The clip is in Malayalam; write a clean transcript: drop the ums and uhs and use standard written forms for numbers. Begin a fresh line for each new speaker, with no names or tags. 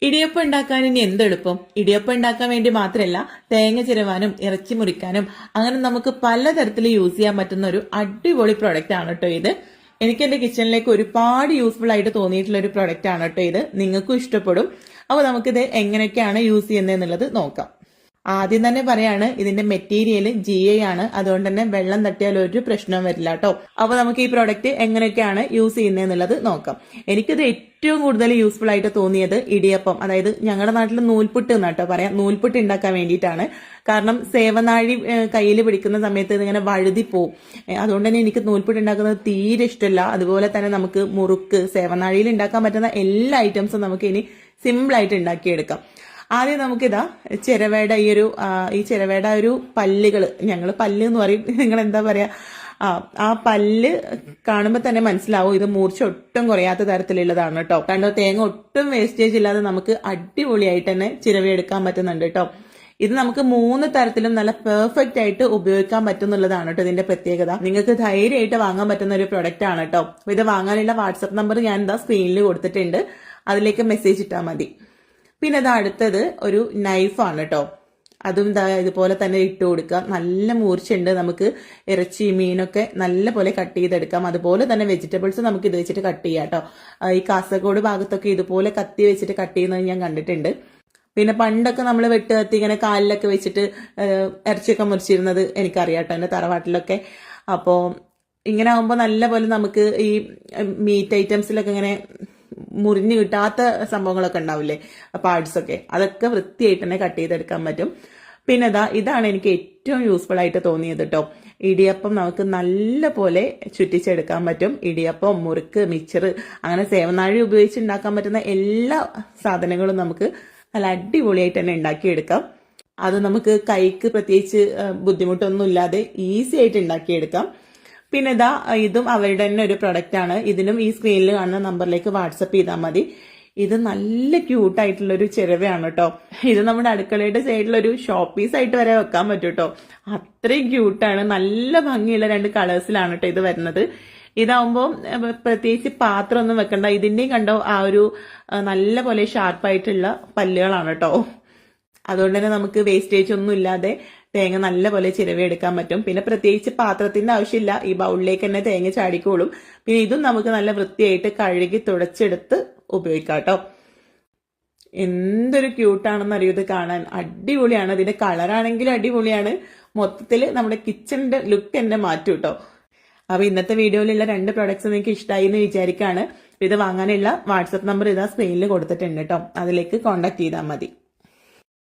ഇടിയപ്പം ഉണ്ടാക്കാൻ ഇനി എന്തെളുപ്പം. ഇടിയപ്പം ഉണ്ടാക്കാൻ വേണ്ടി മാത്രമല്ല, തേങ്ങ ചിരവാനും ഇറച്ചി മുറിക്കാനും അങ്ങനെ നമുക്ക് പലതരത്തിൽ യൂസ് ചെയ്യാൻ പറ്റുന്ന ഒരു അടിപൊളി പ്രൊഡക്റ്റ് ആണ് കേട്ടോ ഇത്. എനിക്ക് എന്റെ കിച്ചണിലേക്ക് ഒരുപാട് യൂസ്ഫുൾ ആയിട്ട് തോന്നിയിട്ടുള്ള ഒരു പ്രൊഡക്റ്റ് ആണ് കേട്ടോ ഇത്. നിങ്ങൾക്കും ഇഷ്ടപ്പെടും. അപ്പോൾ നമുക്കിത് എങ്ങനെയൊക്കെയാണ് യൂസ് ചെയ്യുന്നതെന്നുള്ളത് നോക്കാം. ആദ്യം തന്നെ പറയാണ്, ഇതിന്റെ മെറ്റീരിയൽ GI ആണ്. അതുകൊണ്ട് തന്നെ വെള്ളം തട്ടിയാൽ ഒരു പ്രശ്നവും വരില്ല കേട്ടോ. അപ്പൊ നമുക്ക് ഈ പ്രോഡക്റ്റ് എങ്ങനെയൊക്കെയാണ് യൂസ് ചെയ്യുന്നതെന്നുള്ളത് നോക്കാം. എനിക്കിത് ഏറ്റവും കൂടുതൽ യൂസ്ഫുൾ ആയിട്ട് തോന്നിയത് ഇടിയപ്പം, അതായത് ഞങ്ങളുടെ നാട്ടിൽ നൂൽപുട്ട് എന്നാട്ടോ പറയാം, നൂൽപുട്ട് ഉണ്ടാക്കാൻ വേണ്ടിയിട്ടാണ്. കാരണം സേവനാഴി കയ്യിൽ പിടിക്കുന്ന സമയത്ത് ഇതിങ്ങനെ വഴുതി പോവും. അതുകൊണ്ട് തന്നെ എനിക്ക് നൂൽപുട്ട് ഉണ്ടാക്കുന്നത് തീരെ ഇഷ്ടമല്ല. അതുപോലെ തന്നെ നമുക്ക് മുറുക്ക്, സേവനാഴിയിൽ ഉണ്ടാക്കാൻ പറ്റുന്ന എല്ലാ ഐറ്റംസും നമുക്ക് ഇനി സിമ്പിൾ ആയിട്ട് ഉണ്ടാക്കിയെടുക്കാം. ആദ്യം നമുക്കിതാ ചിരവേട ഈ ചിരവേട ഒരു പല്ലുകൾ, ഞങ്ങൾ പല്ല് എന്ന് പറയും, നിങ്ങൾ എന്താ പറയാ, ആ പല്ല് കാണുമ്പോൾ തന്നെ മനസ്സിലാവും ഇത് മൂർച്ച ഒട്ടും കുറയാത്ത തരത്തിലുള്ളതാണ് കേട്ടോ. കണ്ടോ, തേങ്ങ ഒട്ടും വേസ്റ്റേജ് ഇല്ലാതെ നമുക്ക് അടിപൊളിയായിട്ട് തന്നെ ചിരവിയെടുക്കാൻ പറ്റുന്നുണ്ട് കേട്ടോ. ഇത് നമുക്ക് 3 തരത്തിലും നല്ല പെർഫെക്റ്റ് ആയിട്ട് ഉപയോഗിക്കാൻ പറ്റുന്നുള്ളതാണ് കേട്ടോ ഇതിന്റെ പ്രത്യേകത. നിങ്ങൾക്ക് ധൈര്യമായിട്ട് വാങ്ങാൻ പറ്റുന്ന ഒരു പ്രൊഡക്റ്റ് ആണ് കേട്ടോ. ഇത് വാങ്ങാനുള്ള വാട്സപ്പ് നമ്പർ ഞാൻ എന്താ സ്ക്രീനിൽ കൊടുത്തിട്ടുണ്ട്, അതിലേക്ക് മെസ്സേജ് ഇട്ടാൽ മതി. പിന്നെ ഇത് അടുത്തത് ഒരു നൈഫാണ് കേട്ടോ. അതും ഇതുപോലെ തന്നെ ഇട്ട് കൊടുക്കുക. നല്ല മൂർച്ചയുണ്ട്, നമുക്ക് ഇറച്ചി മീനൊക്കെ നല്ല പോലെ കട്ട് ചെയ്തെടുക്കാം. അതുപോലെ തന്നെ വെജിറ്റബിൾസ് നമുക്ക് ഇത് വെച്ചിട്ട് കട്ട് ചെയ്യാം കേട്ടോ. ഈ കാസർഗോഡ് ഭാഗത്തൊക്കെ ഇതുപോലെ കത്തി വെച്ചിട്ട് കട്ട് ചെയ്യുന്നത് ഞാൻ കണ്ടിട്ടുണ്ട്. പിന്നെ പണ്ടൊക്കെ നമ്മൾ വെട്ട് കത്തി ഇങ്ങനെ കാലിലൊക്കെ വെച്ചിട്ട് ഇറച്ചിയൊക്കെ മുറിച്ചിരുന്നത് എനിക്കറിയാം കേട്ടോ, എൻ്റെ തറവാട്ടിലൊക്കെ. അപ്പോൾ ഇങ്ങനെ ആകുമ്പോൾ നല്ല പോലെ നമുക്ക് ഈ മീറ്റ് ഐറ്റംസിലൊക്കെ ഇങ്ങനെ മുറിഞ്ഞു കിട്ടാത്ത സംഭവങ്ങളൊക്കെ ഉണ്ടാവില്ലേ, പാർട്സ് ഒക്കെ, അതൊക്കെ വൃത്തിയായിട്ട് തന്നെ കട്ട് ചെയ്തെടുക്കാൻ പറ്റും. പിന്നെ ഇതാണ് എനിക്ക് ഏറ്റവും യൂസ്ഫുൾ ആയിട്ട് തോന്നിയത് കേട്ടോ. ഇടിയപ്പം നമുക്ക് നല്ല പോലെ ചുറ്റിച്ചെടുക്കാൻ പറ്റും. ഇടിയപ്പം, മുറുക്ക്, മിച്ചർ, അങ്ങനെ സേവനാഴി ഉപയോഗിച്ച് ഉണ്ടാക്കാൻ പറ്റുന്ന എല്ലാ സാധനങ്ങളും നമുക്ക് നല്ല അടിപൊളിയായിട്ട് തന്നെ ഉണ്ടാക്കിയെടുക്കാം. അത് നമുക്ക് കൈക്ക് പ്രത്യേകിച്ച് ബുദ്ധിമുട്ടൊന്നും ഇല്ലാതെ ഈസി ആയിട്ട് ഉണ്ടാക്കിയെടുക്കാം. പിന്നെ ഇതും അവരുടെ തന്നെ ഒരു പ്രൊഡക്റ്റ് ആണ്. ഇതിനും ഈ സ്ക്രീനിൽ കാണുന്ന നമ്പറിലേക്ക് വാട്സപ്പ് ചെയ്താൽ മതി. ഇത് നല്ല ക്യൂട്ടായിട്ടുള്ള ഒരു ചിരവയാണ് കേട്ടോ. ഇത് നമ്മുടെ അടുക്കളയുടെ സൈഡിലൊരു ഷോപ്പ് പീസ് ആയിട്ട് വരെ വെക്കാൻ പറ്റും കേട്ടോ. അത്രയും ക്യൂട്ടാണ്. നല്ല ഭംഗിയുള്ള 2 കളേഴ്സിലാണ് കേട്ടോ ഇത് വരുന്നത്. ഇതാവുമ്പോൾ പ്രത്യേകിച്ച് പാത്രമൊന്നും വെക്കണ്ട. ഇതിന്റെയും കണ്ടോ ആ ഒരു നല്ല പോലെ ഷാർപ്പായിട്ടുള്ള പല്ലുകളാണ് കേട്ടോ. അതുകൊണ്ട് തന്നെ നമുക്ക് വേസ്റ്റേജ് ഒന്നും ഇല്ലാതെ തേങ്ങ നല്ല പോലെ ചിരവിയെടുക്കാൻ പറ്റും. പിന്നെ പ്രത്യേകിച്ച് പാത്രത്തിന്റെ ആവശ്യമില്ല, ഈ ബൗളിലേക്ക് തന്നെ തേങ്ങ ചാടിക്കോളും. പിന്നെ ഇതും നമുക്ക് നല്ല വൃത്തിയായിട്ട് കഴുകി തുടച്ചെടുത്ത് ഉപയോഗിക്കാം കേട്ടോ. എന്തൊരു ക്യൂട്ടാണെന്ന് അറിയൂ ഇത് കാണാൻ. അടിപൊളിയാണ്. ഇതിന്റെ കളറാണെങ്കിലും അടിപൊളിയാണ്. മൊത്തത്തിൽ നമ്മുടെ കിച്ചണിന്റെ ലുക്ക് തന്നെ മാറ്റും കേട്ടോ. അപ്പൊ ഇന്നത്തെ വീഡിയോയിലുള്ള 2 പ്രൊഡക്ട്സ് നിങ്ങൾക്ക് ഇഷ്ടമായി എന്ന് വിചാരിക്കാണ്. ഇത് വാങ്ങാനുള്ള വാട്സപ്പ് നമ്പർ സ്ക്രീനിൽ കൊടുത്തിട്ടുണ്ട് കേട്ടോ. അതിലേക്ക് കോൺടാക്ട് ചെയ്താൽ മതി.